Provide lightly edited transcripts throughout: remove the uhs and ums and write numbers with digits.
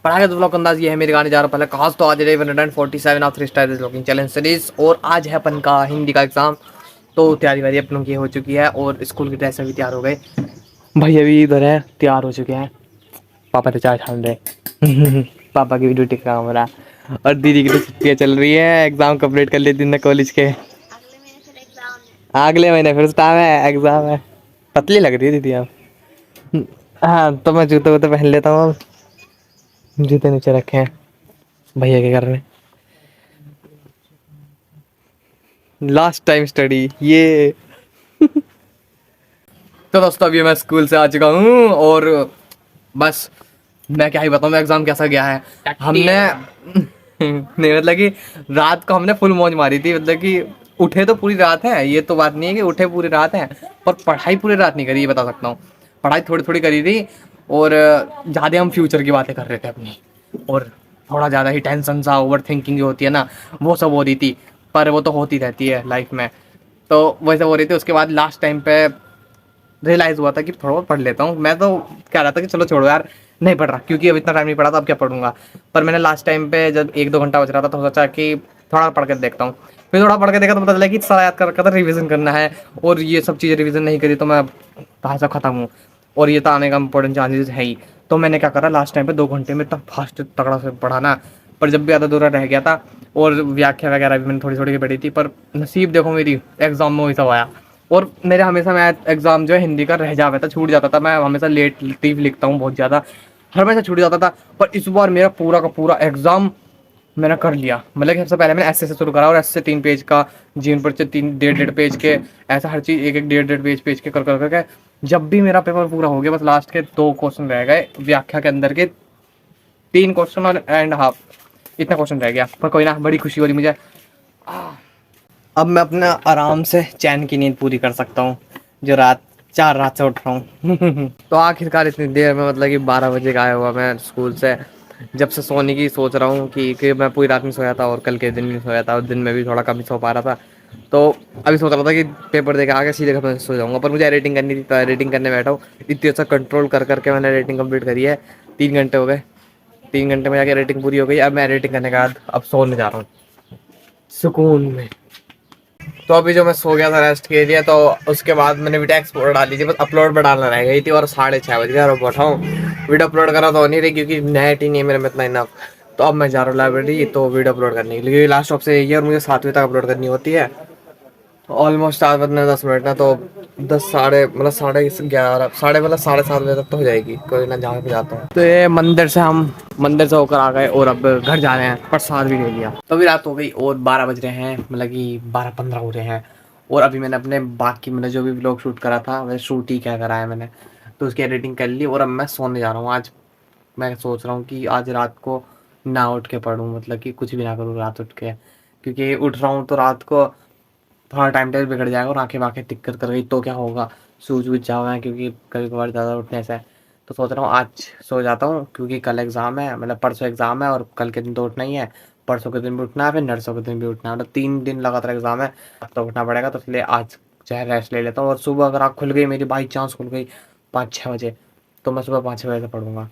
पढ़ा के तो ब्लॉग अंदाज ये है मेरे गाने जा रहा पहले खास तो आज 147 of 3 star blogging challenge series और आज है अपन का हिंदी का एग्जाम। तो तैयारी वारी अपनों की हो चुकी है और स्कूल की ड्रेस में भी तैयार हो गए। भाई अभी इधर है तैयार हो चुके हैं। पापा तो चाय छान रहे पापा की भी ड्यूटी का हो रहा और दीदी की तो छुट्टियाँ चल रही है। एग्जाम कंप्लीट कर लेती ना कॉलेज के। अगले महीने फिर टाइम है एग्जाम है। पतली लग रही है दीदी आप। हाँ तो मैं जूते वूते पहन लेता हूँ। जूते नीचे रखे हैं भैया के घर में। लास्ट टाइम स्टडी ये तो दोस्तों अभी मैं स्कूल से आ चुका हूँ और बस मैं क्या ही बताऊँ मैं एग्जाम कैसा गया है। हमने नहीं मतलब कि रात को हमने फुल मौज मारी थी। मतलब कि उठे तो पूरी रात है, ये तो बात नहीं है कि उठे पूरी रात है, पर पढ़ाई पूरी रात नहीं करी ये बता सकता हूँ। पढ़ाई थोड़ी थोड़ी करी थी और ज़्यादा हम फ्यूचर की बातें कर रहे थे अपनी और थोड़ा ज़्यादा ही टेंशन सा ओवर थिंकिंग जो होती है ना वो सब हो रही थी। पर वो तो होती रहती है लाइफ में, तो वैसे हो रही थी। उसके बाद लास्ट टाइम पे रियलाइज़ हुआ था कि थोड़ा बहुत पढ़ लेता हूँ। मैं तो कह रहा था कि चलो छोड़ो यार नहीं पढ़ रहा क्योंकि अब इतना टाइम नहीं पढ़ा था अब क्या पढ़ूंगा। पर मैंने लास्ट टाइम पे जब 1-2 घंटा बच रहा था तो सोचा कि थोड़ा पढ़ कर देखता हूँ। फिर थोड़ा पढ़ के देखा तो पता चला कि सारा याद कर रखा था, रिवीजन करना है और ये सब चीज़ें रिवीजन नहीं करी तो मैं भाई साहब खत्म हूँ और ये तो आने का इंपॉर्टेंट चांसेस है ही। तो मैंने क्या करा लास्ट टाइम पे 2 घंटे में इतना फास्ट तगड़ा से पढ़ा ना, पर जब भी आधा अधूरा रह गया था और व्याख्या वगैरह भी मैंने थोड़ी थोड़ी पढ़ी थी। पर नसीब देखो मेरी एग्जाम में वही सब आया और मेरे हमेशा मैथ एग्जाम जो है हिंदी का रह जाता था, छूट जाता था। मैं हमेशा लेट लतीफ़ लिखता हूँ बहुत ज़्यादा, हमेशा छूट जाता था। पर इस बार मेरा पूरा का पूरा एग्जाम मैंने कर लिया। मतलब कि सबसे पहले मैंने ऐसे से शुरू करा और ऐसे 3 पेज का जीवन परिचय 3 1.5 पेज के ऐसा हर चीज़ 1-1 1.5 पेज के कर के जब भी मेरा पेपर पूरा हो गया बस लास्ट के 2 क्वेश्चन रह गए व्याख्या के अंदर के 3 क्वेश्चन और एंड हाफ इतना क्वेश्चन रह गया। पर कोई ना बड़ी खुशी हो रही मुझे। अब मैं अपना आराम से चैन की नींद पूरी कर सकता हूँ जो 4 रात से उठ रहा हूँ तो आखिरकार इतनी देर में मतलब कि 12 बजे का आया हुआ मैं स्कूल से। जब से सोने की सोच रहा हूँ कि मैं पूरी रात में सोया था और कल के दिन में सोया था और दिन में भी थोड़ा कम ही सो पा रहा था। तो अभी सोच रहा था कि पेपर देकर आके सीधे घर सो जाऊँगा, पर मुझे एडिटिंग करनी थी तो एडिटिंग करने बैठा हूँ। इतनी अच्छा कंट्रोल कर करके मैंने एडिटिंग कंप्लीट करी है। 3 घंटे हो गए, 3 घंटे में जाके एडिटिंग पूरी हो गई। अब मैं एडिटिंग करने के बाद अब सोने जा रहा हूँ सुकून में। तो अभी जो मैं सो गया था रेस्ट के लिए तो उसके बाद मैंने वीडियो एक्सपोर्ट डाली थी, बस अपलोड पर डालना रह गई थी और 6:30 बज गया और बैठा हूँ। वीडियो अपलोड करा तो हो नहीं रही क्योंकि नेट ही नहीं है मेरे में इतना इनफ। तो अब मैं जा रहा हूँ लाइब्रेरी तो वीडियो अपलोड करने के लिए। लास्ट ऑप्शन यही है और मुझे 7 बजे तक अपलोड करनी होती है। तो ऑलमोस्ट 7 बजने 10 मिनट ना, तो 10 साढ़े मतलब 11:30 साढ़े मतलब 7:30 बजे तक तो हो जाएगी। कोई ना जहाँ पे जाता हूँ। तो ये मंदिर से होकर आ गए और अब घर जा रहे हैं, प्रसाद भी ले लिया। तो अभी रात हो गई और 12 बज रहे हैं, मतलब कि 12:15 हो रहे हैं। और अभी मैंने अपने बाकी मैंने जो भी व्लॉग शूट करा था वैसे शूट ही क्या करा है मैंने, तो उसकी एडिटिंग कर ली और अब मैं सोने जा रहा हूँ। आज मैं सोच रहा हूँ कि आज रात को ना उठ के पढूँ, मतलब कि कुछ भी ना करूँ रात उठ के, क्योंकि उठ रहा हूँ तो रात को थोड़ा टाइम टेबल बिगड़ जाएगा और आंखें वाँखें दिक्कत कर गई तो क्या होगा, सूझ बूझ जाऊँगा क्योंकि कभी कभार ज़्यादा उठने से। तो सोच रहा हूँ आज सो जाता हूँ क्योंकि कल एग्ज़ाम है, मतलब परसों एग्ज़ाम है और कल के दिन तो उठना ही है। परसों के दिन भी उठना है फिर नरसों के दिन भी उठना है, मतलब 3 दिन लगातार एग्ज़ाम है तो उठना पड़ेगा। तो इसलिए आज चाहे रेस्ट ले लेता हूँ और सुबह अगर आँख खुल गई मेरी बाई चांस खुल गई 5-6 बजे तो मैं सुबह 5-6 बजे से पढ़ूँगा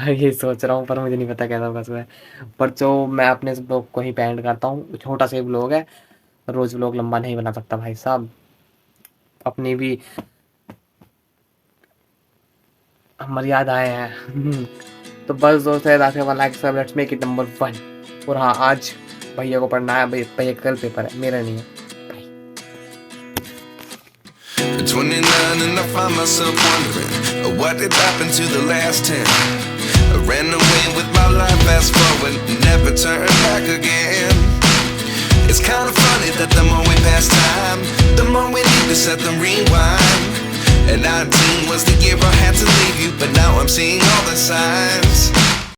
ये सोच रहा हूँ, पर मुझे नहीं पता कैसा होगा सुबह। पर जो मैं अपने इस ब्लॉग को ही पेंड करता हूँ, छोटा सा ही ब्लॉग है, रोज़ ब्लॉग लंबा नहीं बना सकता भाई साहब, अपनी भी मर्यादाएं हैं तो बस दोस्तों लेट्स मेक इट नंबर 1। और हाँ आज भैया को पढ़ना है, भैया कल पेपर है, मेरा नहीं है। 29 and I find myself wondering what did happen to the last 10. I ran away with my life, fast forward, never turn back again. It's kind of funny that the more we pass time, the more we need to set them rewind. And 19 was the year I had to leave you, but now I'm seeing all the signs.